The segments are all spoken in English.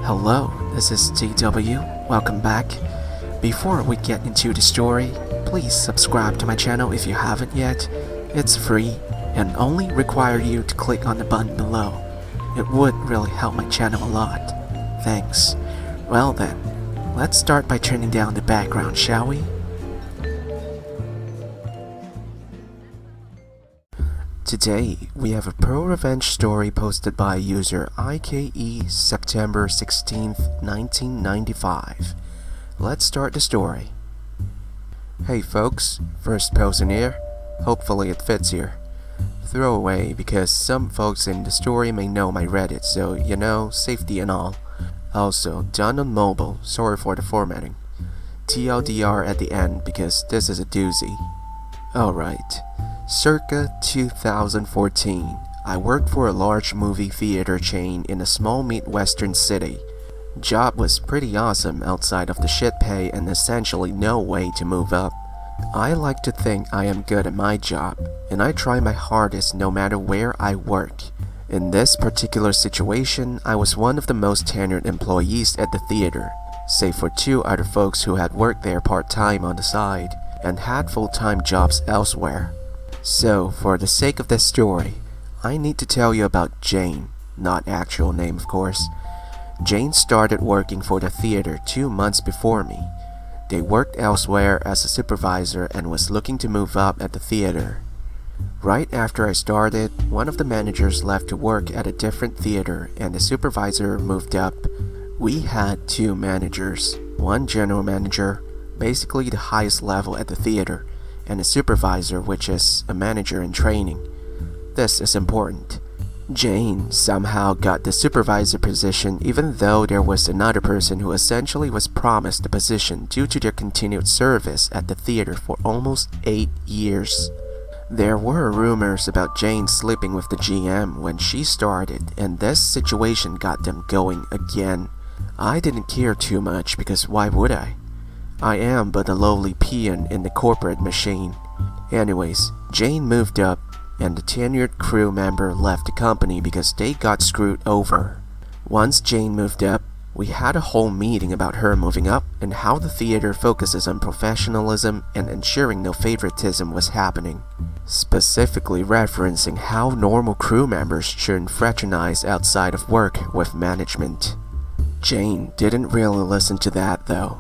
Hello, this is TW. Welcome back. Before we get into the story, please subscribe to my channel if you haven't yet. It's free and only require you to click on the button below. It would really help my channel a lot. Thanks. Well then, let's start by turning down the background, shall we? Today, we have a ProRevenge story posted by user IKE September 16th, 1995. Let's start the story. Hey folks, first post in here. Hopefully it fits here. Throwaway because some folks in the story may know my Reddit, so you know, safety and all. Also, done on mobile, sorry for the formatting. TLDR at the end because this is a doozy. Alright. Circa 2014, I worked for a large movie theater chain in a small Midwestern city. Job was pretty awesome outside of the shit pay and essentially no way to move up. I like to think I am good at my job, and I try my hardest no matter where I work. In this particular situation, I was one of the most tenured employees at the theater, save for two other folks who had worked there part-time on the side and had full-time jobs elsewhere. So, for the sake of this story, I need to tell you about Jane, not actual name of course. Jane started working for the theater 2 months before me. They worked elsewhere as a supervisor and was looking to move up at the theater. Right after I started, one of the managers left to work at a different theater and the supervisor moved up. We had two managers, one general manager, basically the highest level at the theater, and a supervisor, which is a manager in training. This is important. Jane somehow got the supervisor position even though there was another person who essentially was promised the position due to their continued service at the theater for almost 8 years. There were rumors about Jane sleeping with the GM when she started, and this situation got them going again. I didn't care too much because why would I? I am but a lowly peon in the corporate machine. Anyways, Jane moved up, and the tenured crew member left the company because they got screwed over. Once Jane moved up, we had a whole meeting about her moving up and how the theater focuses on professionalism and ensuring no favoritism was happening, specifically referencing how normal crew members shouldn't fraternize outside of work with management. Jane didn't really listen to that though.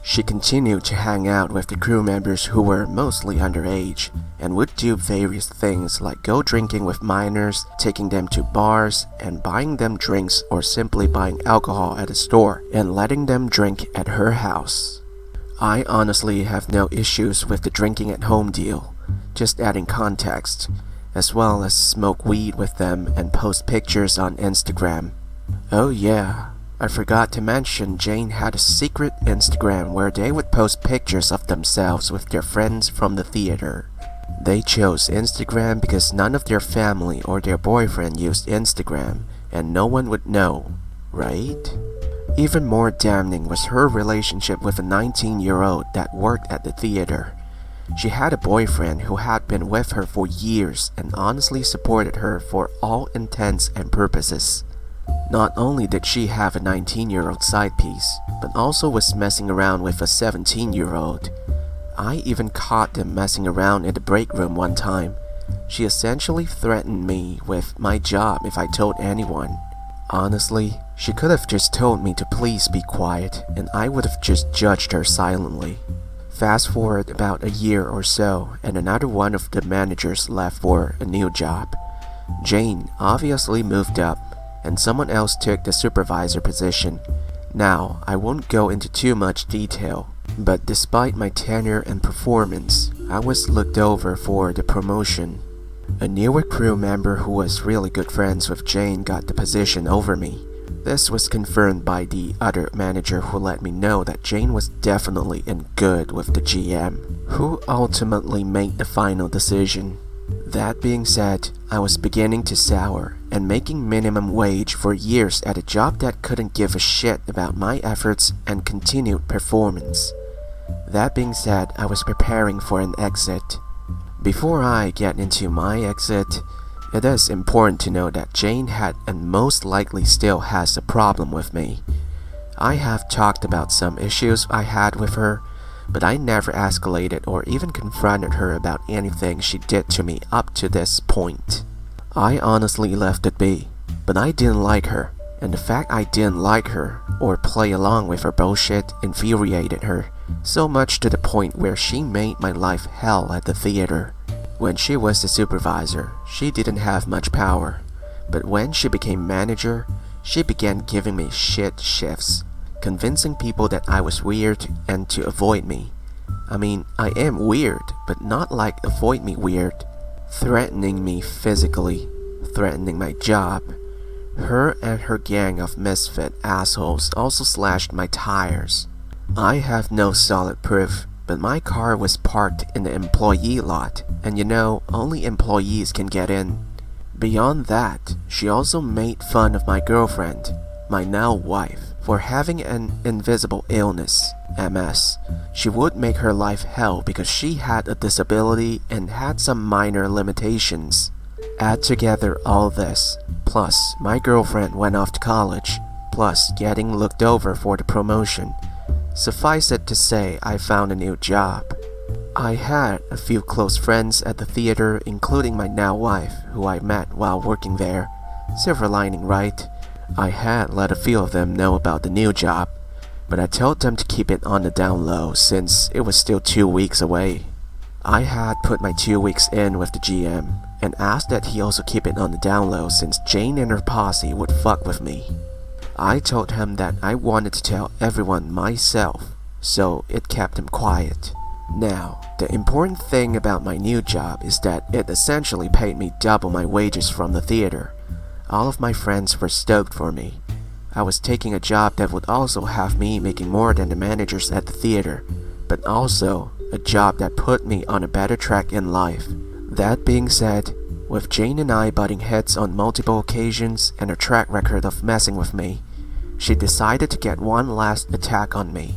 She continued to hang out with the crew members who were mostly underage and would do various things like go drinking with minors, taking them to bars, and buying them drinks or simply buying alcohol at a store and letting them drink at her house. I honestly have no issues with the drinking at home deal, just adding context, as well as smoke weed with them and post pictures on Instagram. Oh yeah. I forgot to mention Jane had a secret Instagram where they would post pictures of themselves with their friends from the theater. They chose Instagram because none of their family or their boyfriend used Instagram and no one would know, right? Even more damning was her relationship with a 19-year-old that worked at the theater. She had a boyfriend who had been with her for years and honestly supported her for all intents and purposes. Not only did she have a 19-year-old side piece, but also was messing around with a 17-year-old. I even caught them messing around in the break room one time. She essentially threatened me with my job if I told anyone. Honestly, she could have just told me to please be quiet, and I would have just judged her silently. Fast forward about a year or so, and another one of the managers left for a new job. Jane obviously moved up, and someone else took the supervisor position. Now, I won't go into too much detail, but despite my tenure and performance, I was looked over for the promotion. A newer crew member who was really good friends with Jane got the position over me. This was confirmed by the other manager who let me know that Jane was definitely in good with the GM, who ultimately made the final decision. That being said, I was beginning to sour and making minimum wage for years at a job that couldn't give a shit about my efforts and continued performance. That being said, I was preparing for an exit. Before I get into my exit, it is important to know that Jane had and most likely still has a problem with me. I have talked about some issues I had with her, but I never escalated or even confronted her about anything she did to me up to this point. I honestly left it be, but I didn't like her, and the fact I didn't like her or play along with her bullshit infuriated her, so much to the point where she made my life hell at the theater. When she was the supervisor, she didn't have much power, but when she became manager, she began giving me shit shifts, convincing people that I was weird and to avoid me. I mean, I am weird, but not like avoid me weird. Threatening me physically, threatening my job. Her and her gang of misfit assholes also slashed my tires. I have no solid proof, but my car was parked in the employee lot, and only employees can get in. Beyond that, she also made fun of my girlfriend, my now wife, for having an invisible illness, MS. She would make her life hell because she had a disability and had some minor limitations. Add together all this, plus my girlfriend went off to college, plus getting looked over for the promotion. Suffice it to say, I found a new job. I had a few close friends at the theater, including my now wife, who I met while working there. Silver lining, right? I had let a few of them know about the new job, but I told them to keep it on the down low since it was still 2 weeks away. I had put my 2 weeks in with the GM and asked that he also keep it on the down low since Jane and her posse would fuck with me. I told him that I wanted to tell everyone myself, so it kept him quiet. Now, the important thing about my new job is that it essentially paid me double my wages from the theater. All of my friends were stoked for me. I was taking a job that would also have me making more than the managers at the theater, but also a job that put me on a better track in life. That being said, with Jane and I butting heads on multiple occasions and her track record of messing with me, she decided to get one last attack on me.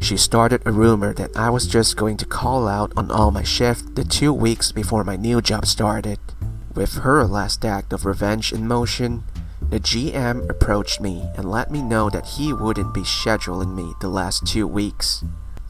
She started a rumor that I was just going to call out on all my shift the 2 weeks before my new job started. With her last act of revenge in motion, the GM approached me and let me know that he wouldn't be scheduling me the last 2 weeks.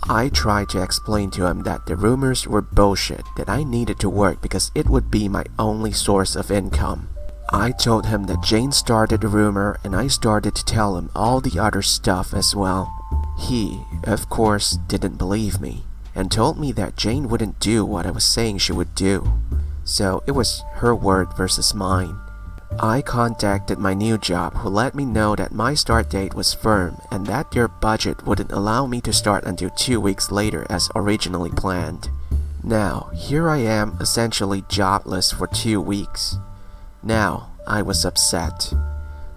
I tried to explain to him that the rumors were bullshit, that I needed to work because it would be my only source of income. I told him that Jane started the rumor and I started to tell him all the other stuff as well. He, of course, didn't believe me and told me that Jane wouldn't do what I was saying she would do. So it was her word versus mine. I contacted my new job, who let me know that my start date was firm and that their budget wouldn't allow me to start until 2 weeks later as originally planned. Now, here I am essentially jobless for 2 weeks. Now, I was upset.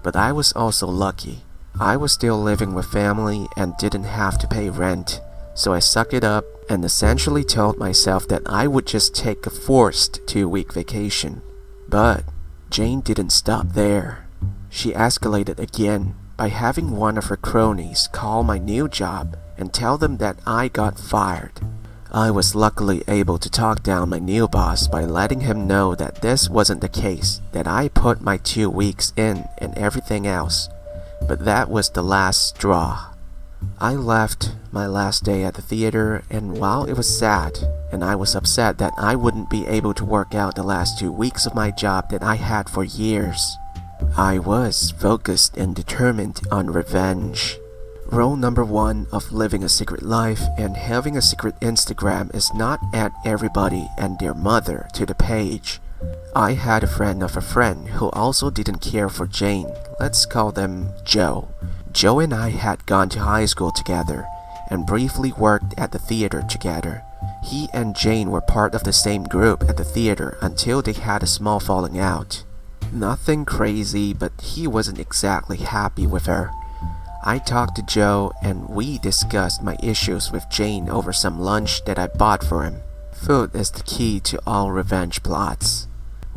But I was also lucky. I was still living with family and didn't have to pay rent, so I sucked it up and essentially told myself that I would just take a forced 2-week vacation. But Jane didn't stop there. She escalated again by having one of her cronies call my new job and tell them that I got fired. I was luckily able to talk down my new boss by letting him know that this wasn't the case, that I put my 2 weeks in and everything else. But that was the last straw. I left my last day at the theater, and while it was sad, and I was upset that I wouldn't be able to work out the last 2 weeks of my job that I had for years, I was focused and determined on revenge. Rule number 1 of living a secret life and having a secret Instagram is not add everybody and their mother to the page. I had a friend of a friend who also didn't care for Jane. Let's call them Joe. Joe and I had gone to high school together and briefly worked at the theater together. He and Jane were part of the same group at the theater until they had a small falling out. Nothing crazy, but he wasn't exactly happy with her. I talked to Joe and we discussed my issues with Jane over some lunch that I bought for him. Food is the key to all revenge plots.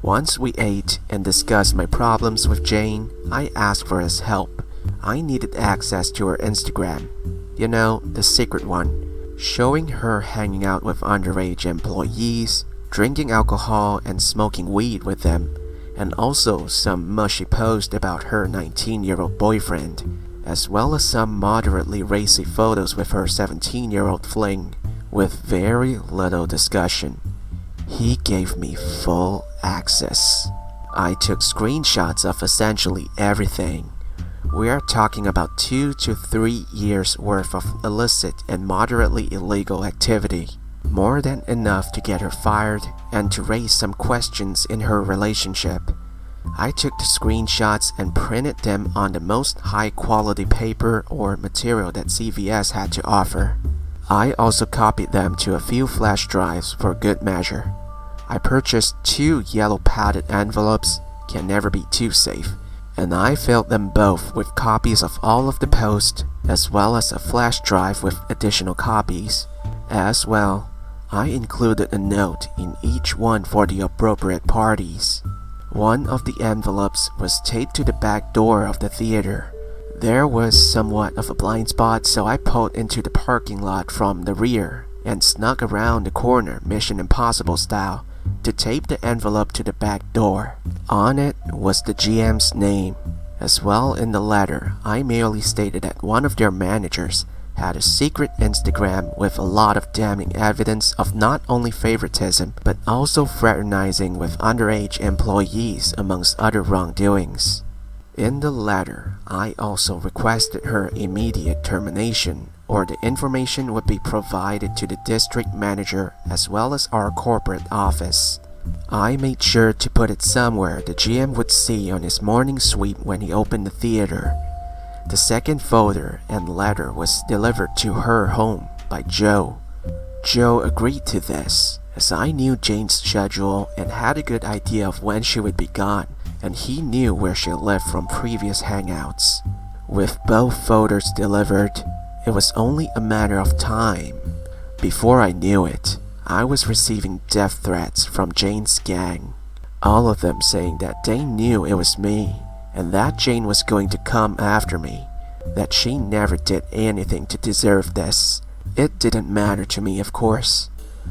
Once we ate and discussed my problems with Jane, I asked for his help. I needed access to her Instagram. You know, the secret one. Showing her hanging out with underage employees, drinking alcohol and smoking weed with them, and also some mushy post about her 19-year-old boyfriend. as well as some moderately racy photos with her 17-year-old fling, with very little discussion. He gave me full access. I took screenshots of essentially everything. We are talking about 2 to 3 years worth of illicit and moderately illegal activity. More than enough to get her fired and to raise some questions in her relationship. I took the screenshots and printed them on the most high quality paper or material that CVS had to offer. I also copied them to a few flash drives for good measure. I purchased 2 yellow padded envelopes, can never be too safe, and I filled them both with copies of all of the posts, as well as a flash drive with additional copies. As well, I included a note in each one for the appropriate parties. One of the envelopes was taped to the back door of the theater. There was somewhat of a blind spot, so I pulled into the parking lot from the rear and snuck around the corner Mission Impossible style to tape the envelope to the back door. On it was the GM's name. As well, in the letter, I merely stated that one of their managers had a secret Instagram with a lot of damning evidence of not only favoritism, but also fraternizing with underage employees amongst other wrongdoings. In the letter, I also requested her immediate termination, or the information would be provided to the district manager as well as our corporate office. I made sure to put it somewhere the GM would see on his morning sweep when he opened the theater. The second folder and letter was delivered to her home by Joe. Joe agreed to this, as I knew Jane's schedule and had a good idea of when she would be gone, and he knew where she lived from previous hangouts. With both folders delivered, it was only a matter of time. Before I knew it, I was receiving death threats from Jane's gang. All of them saying that they knew it was me, and that Jane was going to come after me, that she never did anything to deserve this. It didn't matter to me, of course.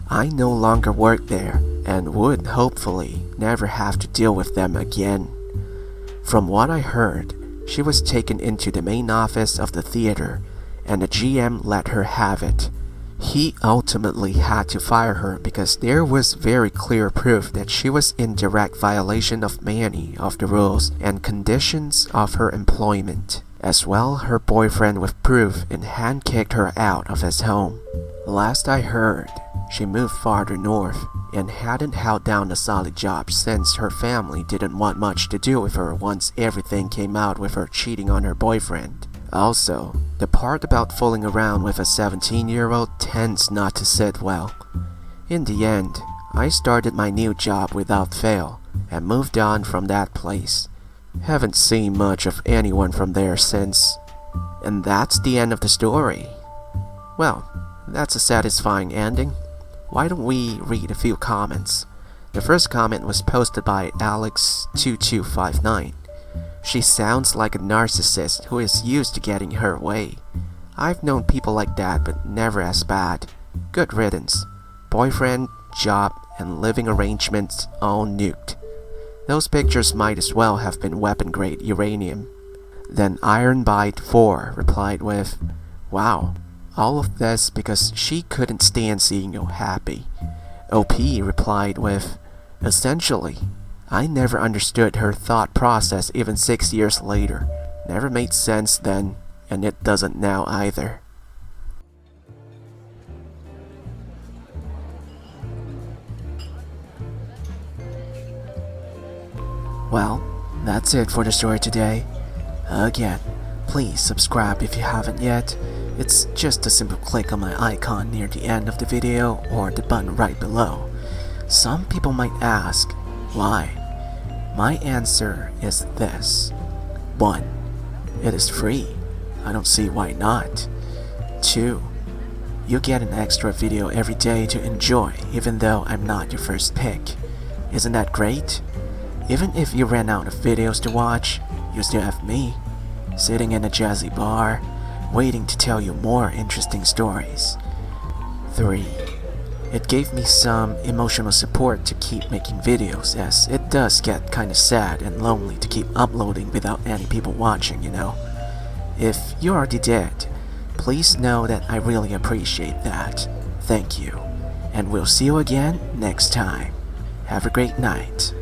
I no longer worked there, and would hopefully never have to deal with them again. From what I heard, she was taken into the main office of the theater, and the GM let her have it. He ultimately had to fire her because there was very clear proof that she was in direct violation of many of the rules and conditions of her employment. As well, her boyfriend with proof and handkicked her out of his home. Last I heard, she moved farther north and hadn't held down a solid job since her family didn't want much to do with her once everything came out with her cheating on her boyfriend. Also, the part about fooling around with a 17-year-old tends not to sit well. In the end, I started my new job without fail and moved on from that place. Haven't seen much of anyone from there since. And that's the end of the story. Well, that's a satisfying ending. Why don't we read a few comments? The first comment was posted by Alex2259. She sounds like a narcissist who is used to getting her way. I've known people like that, but never as bad. Good riddance. Boyfriend, job, and living arrangements all nuked. Those pictures might as well have been weapon-grade uranium. Then Ironbite4 replied with, "Wow, all of this because she couldn't stand seeing you happy." OP replied with, "Essentially, I never understood her thought process even 6 years later. Never made sense then, and it doesn't now either." Well, that's it for the story today. Again, please subscribe if you haven't yet. It's just a simple click on my icon near the end of the video or the button right below. Some people might ask, why? My answer is this. 1. It is free. I don't see why not. 2. You get an extra video every day to enjoy even though I'm not your first pick. Isn't that great? Even if you ran out of videos to watch, you still have me, sitting in a jazzy bar, waiting to tell you more interesting stories. 3. It gave me some emotional support to keep making videos, as it does get kinda sad and lonely to keep uploading without any people watching, you know. If you're already dead, please know that I really appreciate that. Thank you, and we'll see you again next time. Have a great night.